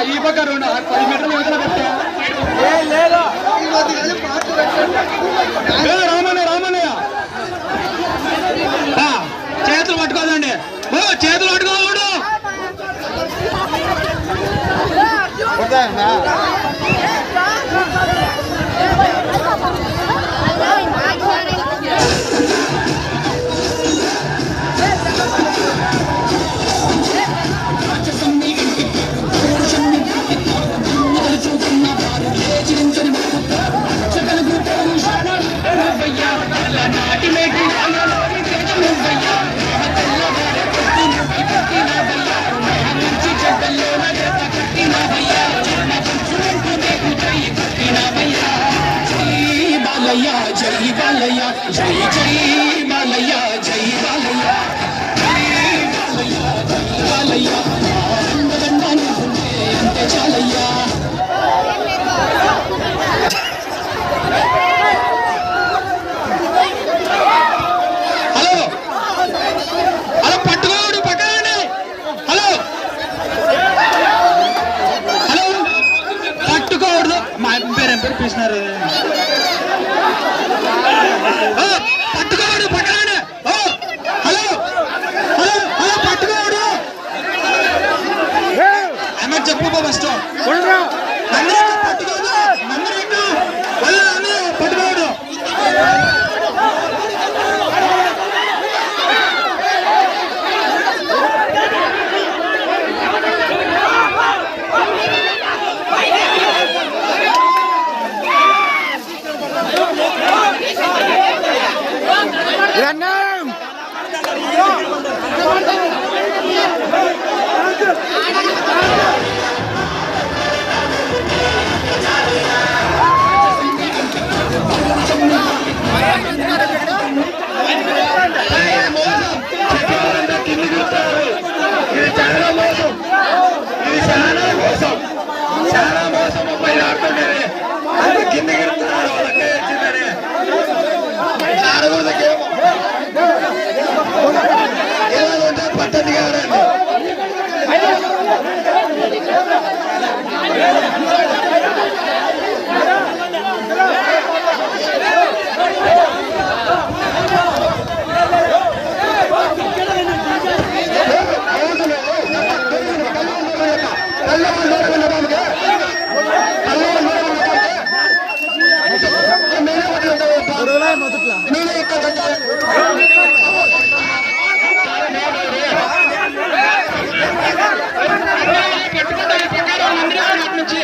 ఈ పక్క 10 మీటర్లు యువతల పెట్టా రామన్నయ్య చేతులు పట్టుకోదండి చేతులు పట్టుకోవాడు జై బాలయ్య జై జై బాలయ్య జై బాలయ్య బాలయ్య అంతే చాలయ్యా హలో హలో పట్టుకోడు పక్కనండి హలో హలో పట్టుకోకూడదు మా పేరు ఏం పేరు పిలిచినారు పట్టుకోడు పక్కన హలో హలో హలో పట్టుకోడు అమ్మ చెప్పు ఫస్ట్ పట్టుకోదు పట్టుకోడు చాలా మోసం అబ్బాయి ఆడుతుంటారే అంత కిందకి వెళ్తున్నారు వాళ్ళకే వచ్చిందని ఏదో ఉంటే పద్ధతి కాదండి నుంచి